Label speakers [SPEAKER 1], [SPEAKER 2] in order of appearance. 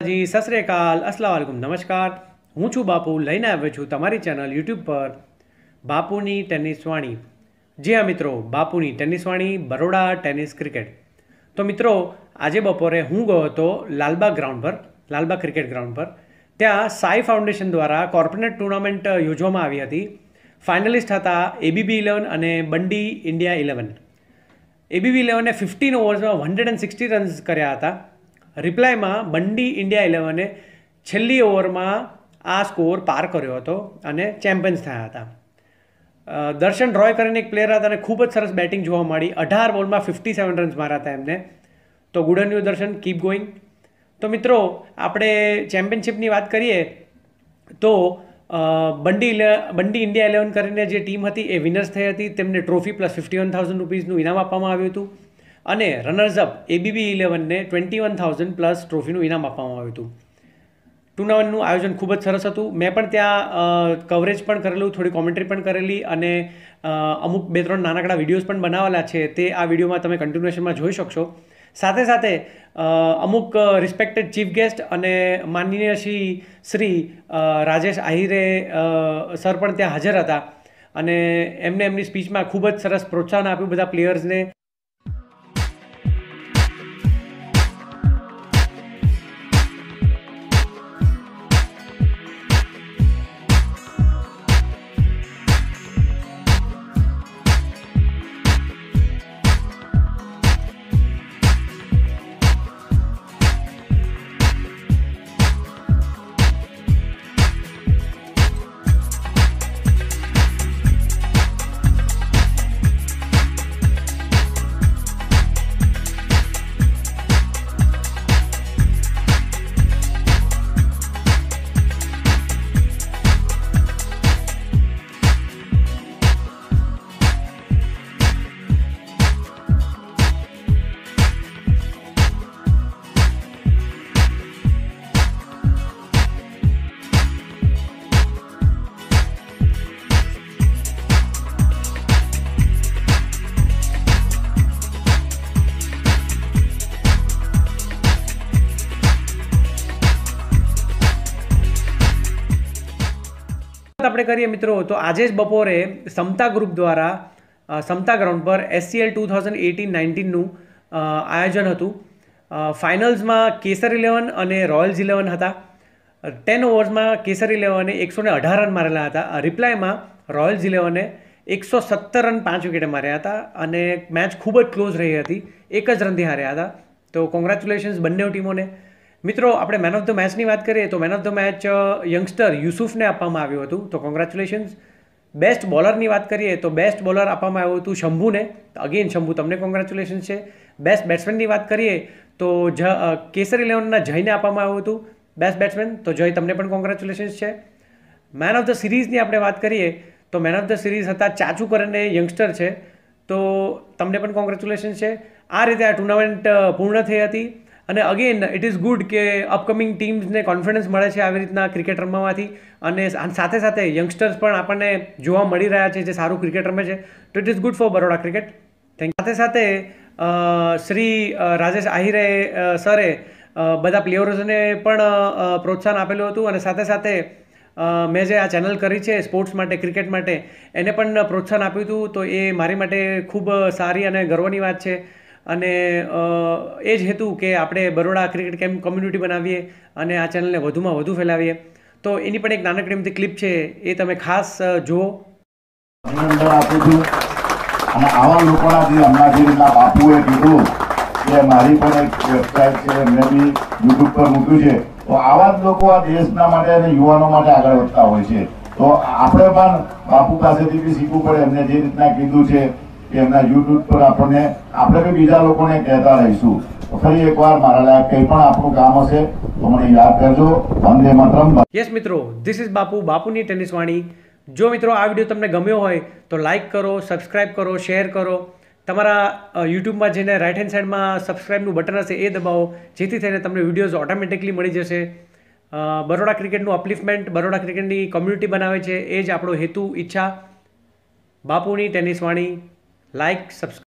[SPEAKER 1] જી સત શ્રી અકાલ, અસ્સલામ વાલેકુમ, નમસ્કાર। હું છું બાપુ, લઈને આવ્યો છું તમારી ચેનલ યુટ્યુબ પર બાપુની ટેનિસ વાણી। જી હા મિત્રો, બાપુની ટેનિસ વાણી, બરોડા ટેનિસ ક્રિકેટ। તો મિત્રો, આજે બપોરે હું ગયો હતો લાલબાગ ગ્રાઉન્ડ પર, લાલબાગ ક્રિકેટ ગ્રાઉન્ડ પર। ત્યાં સાઈ ફાઉન્ડેશન દ્વારા કોર્પોરેટ ટુર્નામેન્ટ યોજવામાં આવી હતી। ફાઇનલિસ્ટ હતા એબીબી 11 અને બંડી ઇન્ડિયા 11। એબીબી 11એ 15 ઓવર્સમાં 160 રન્સ કર્યા હતા। રિપ્લાયમાં બંડી ઇન્ડિયા 11એ છેલ્લી ઓવરમાં આ સ્કોર પાર કર્યો હતો અને ચેમ્પિયન્સ થયા હતા। દર્શન રોય કરીને એક પ્લેયર હતા અને ખૂબ જ સરસ બેટિંગ જોવા મળી। 18 બોલમાં 57 રન્સ માર્યા હતા એમને। તો ગુડ ઓન યુ દર્શન, કીપ ગોઈંગ। તો મિત્રો, આપણે ચેમ્પિયનશિપની વાત કરીએ તો બંડી ઇન્ડિયા 11 કરીને જે ટીમ હતી એ વિનર્સ થઈ હતી। તેમને ટ્રોફી પ્લસ 51,000 રૂપીઝનું ઇનામ આપવામાં આવ્યું હતું અને રનર્સઅપ એબીબી 11ને 21,000 પ્લસ ટ્રોફીનું ઇનામ આપવામાં આવ્યું હતું। ટુર્નામેન્ટનું આયોજન ખૂબ જ સરસ હતું। મેં પણ ત્યાં કવરેજ પણ કરેલું, થોડી કોમેન્ટ્રી પણ કરેલી અને અમુક 2-3 નાનકડા વિડીયોઝ પણ બનાવેલા છે। તે આ વિડીયોમાં તમે કન્ટિન્યુએશનમાં જોઈ શકશો। સાથે સાથે અમુક રિસ્પેક્ટેડ ચીફ ગેસ્ટ અને માનનીય શ્રી રાજેશ આહિરે સર પણ ત્યાં હાજર હતા અને એમને એમની સ્પીચમાં ખૂબ જ સરસ પ્રોત્સાહન આપ્યું બધા પ્લેયર્સને। આપણે કરીએ મિત્રો, તો આજે જ બપોરે સમતા ગ્રુપ દ્વારા સમતા ગ્રાઉન્ડ પર SCL 2018-19નું આયોજન હતું। ફાઇનલ્સમાં કેસર 11 અને રોયલ્સ 11 હતા। 10 ઓવર્સમાં કેસર 11એ 118 રન મારેલા હતા। રિપ્લાયમાં રોયલ્સ 11એ 117 રન 5 વિકેટે માર્યા હતા અને મેચ ખૂબ જ ક્લોઝ રહી હતી, એક જ રનથી હાર્યા હતા। તો કોંગ્રેચ્યુલેશન્સ બંને ટીમોને। મિત્રો, આપણે મેન ઓફ ધ મેચની વાત કરીએ તો man of the match youngster યુસુફને આપવામાં આવ્યું હતું, તો કોંગ્રેચ્યુલેશન્સ। બેસ્ટ બોલરની વાત કરીએ તો બેસ્ટ બોલર આપવામાં આવ્યું હતું શંભુને, અગેન શંભુ તમને કોંગ્રેચ્યુલેશન્સ છે। બેસ્ટ બેટ્સમેનની વાત કરીએ તો કેસર 11ના જયને આપવામાં આવ્યું હતું બેસ્ટ બેટ્સમેન, તો જય તમને પણ કોંગ્રેચ્યુલેશન્સ છે। મેન ઓફ ધ સિરીઝની આપણે વાત કરીએ તો મેન ઓફ ધ સિરીઝ હતા ચાચુ કરીને યંગસ્ટર છે, તો તમને પણ કોંગ્રેચ્યુલેશન્સ છે। આ રીતે આ ટુર્નામેન્ટ પૂર્ણ થઈ હતી અને અગેન ઇટ ઇઝ ગુડ કે અપકમિંગ ટીમ્સને કોન્ફિડન્સ મળે છે આવી રીતના ક્રિકેટ રમવાથી અને સાથે સાથે યંગસ્ટર્સ પણ આપણને જોવા મળી રહ્યા છે જે સારું ક્રિકેટ રમે છે, તો it is good for Baroda cricket. Thank you. સાથે સાથે શ્રી રાજેશ આહિરે સરે બધા પ્લેયર્સને પણ પ્રોત્સાહન આપેલું હતું અને સાથે સાથે મેં જે આ ચેનલ કરી છે સ્પોર્ટ્સ માટે, ક્રિકેટ માટે, એને પણ પ્રોત્સાહન આપ્યું હતું, તો એ મારી માટે ખૂબ સારી અને ગર્વની વાત છે અને એ જ હેતુ કે આપણે બરોડા ક્રિકેટ કેમ કમ્યુનિટી બનાવીએ અને આ ચેનલને વધુમાં વધુ ફેલાવીએ। તો એની પણ એક નાનકડી એમથી ક્લિપ છે, એ તમે ખાસ જુઓ।
[SPEAKER 2] અભિનંદન આપું છું અને આવા લોકોના જે હમણાં જે રીતના બાપુએ કીધું કે મારી પણ એક વેબસાઇટ છે, એમને બી યુટ્યુબ પર મૂક્યું છે, તો આવા જ લોકો આ દેશના માટે અને યુવાનો માટે આગળ વધતા હોય છે। તો આપણે પણ બાપુ પાસેથી બી શીખવું પડે, એમને જે રીતના કીધું છે કે એમના યુટ્યુબ પર આપણે બી બીજા લોકોને કહેતા રહીશું। તો ફરી એકવાર મારા લાયક કંઈ પણ આપણું કામ હશે તો મને યાદ કરજો। વંદે માતરમ।
[SPEAKER 1] યસ મિત્રો, ધીસ ઇઝ બાપુ, બાપુની ટેનિસ વાણી। જો મિત્રો આ વિડીયો તમને ગમ્યો હોય તો લાઇક કરો, સબસ્ક્રાઇબ કરો, શેર કરો। તમારા યુટ્યુબમાં જઈને રાઇટ હેન્ડ સાઇડમાં સબસ્ક્રાઇબનું બટન હશે એ દબાવો, જેથી થઈને તમને વિડીયોઝ ઓટોમેટિકલી મળી જશે। બરોડા ક્રિકેટનું અપલિફમેન્ટ, બરોડા ક્રિકેટની કોમ્યુનિટી બનાવે છે, એ જ આપણો હેતુ, ઈચ્છા। બાપુની ટેનિસ વાણી, લાઇક, સબસ્ક્રાઇબ।